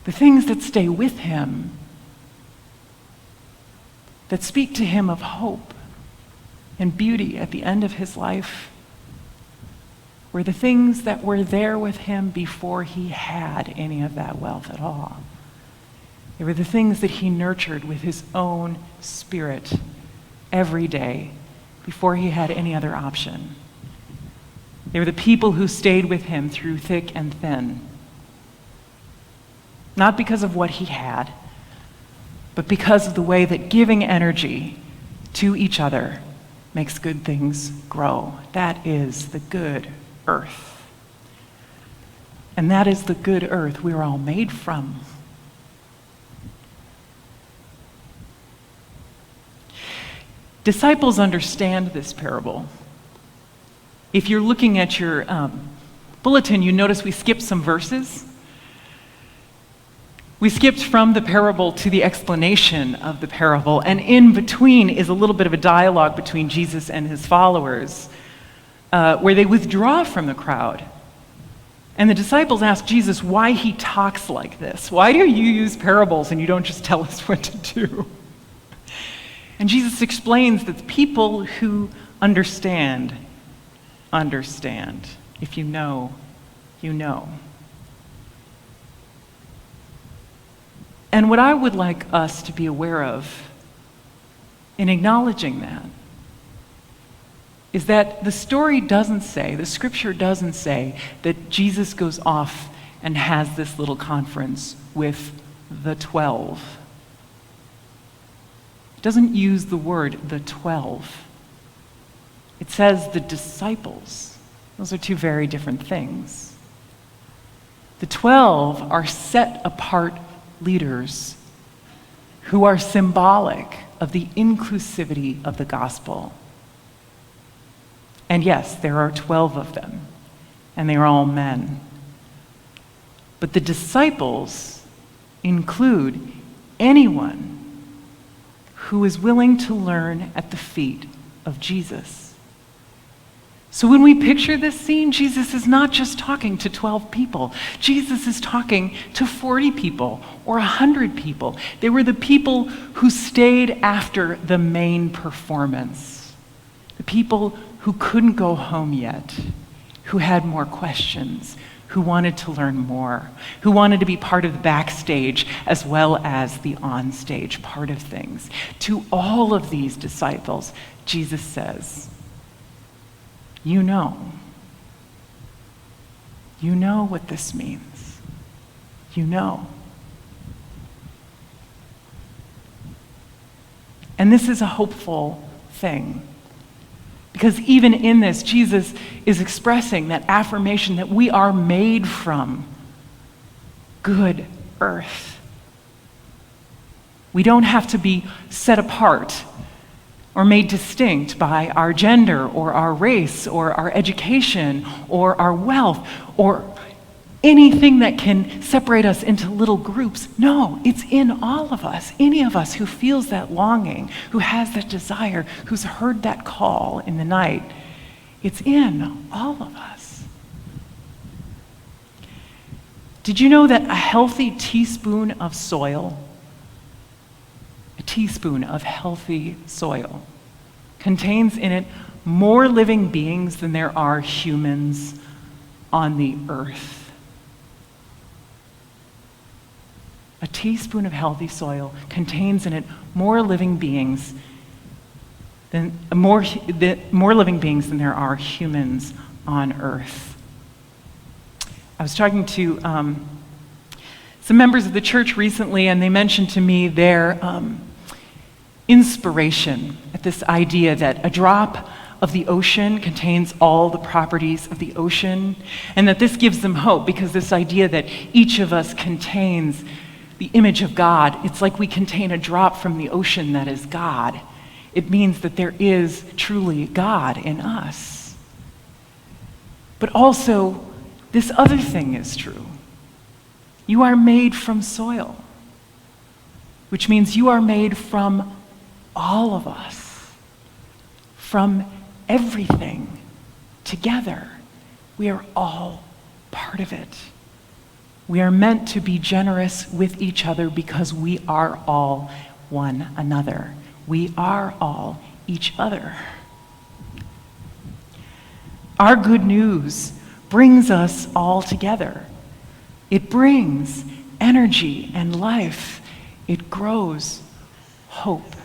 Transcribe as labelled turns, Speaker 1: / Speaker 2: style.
Speaker 1: the things that stay with him, that speak to him of hope and beauty at the end of his life, were the things that were there with him before he had any of that wealth at all. They were the things that he nurtured with his own spirit every day before he had any other option. They were the people who stayed with him through thick and thin. Not because of what he had, but because of the way that giving energy to each other makes good things grow. That is the good earth. And that is the good earth we're all made from. Disciples understand this parable. If you're looking at your bulletin, you notice we skipped some verses. We skipped from the parable to the explanation of the parable, and in between is a little bit of a dialogue between Jesus and his followers, where they withdraw from the crowd. And the disciples ask Jesus why he talks like this. Why do you use parables and you don't just tell us what to do? And Jesus explains that the people who understand. If you know, you know. And what I would like us to be aware of in acknowledging that is that the story doesn't say, the scripture doesn't say that Jesus goes off and has this little conference with the 12. It doesn't use the word the 12. It says the disciples. Those are two very different things. The 12 are set apart leaders who are symbolic of the inclusivity of the gospel. And yes, there are 12 of them, and they are all men. But the disciples include anyone who is willing to learn at the feet of Jesus. So when we picture this scene, Jesus is not just talking to 12 people. Jesus is talking to 40 people or 100 people. They were the people who stayed after the main performance. The people who couldn't go home yet, who had more questions, who wanted to learn more, who wanted to be part of the backstage as well as the onstage part of things. To all of these disciples, Jesus says, you know what this means. You know. And this is a hopeful thing. Because even in this, Jesus is expressing that affirmation that we are made from good earth. We don't have to be set apart or made distinct by our gender or our race or our education or our wealth or anything that can separate us into little groups. No, it's in all of us. Any of us who feels that longing, who has that desire, who's heard that call in the night, it's in all of us. Did you know that a healthy teaspoon of soil, a teaspoon of healthy soil, contains in it more living beings than there are humans on the earth? A teaspoon of healthy soil contains in it more living beings than there are humans on earth. I was talking to some members of the church recently, and they mentioned to me their inspiration at this idea that a drop of the ocean contains all the properties of the ocean, and that this gives them hope because this idea that each of us contains the image of God, it's like we contain a drop from the ocean that is God. It means that there is truly God in us. But also, this other thing is true. You are made from soil, which means you are made from all of us, from everything together. We are all part of it. We are meant to be generous with each other because we are all one another. We are all each other. Our good news brings us all together. It brings energy and life. It grows hope.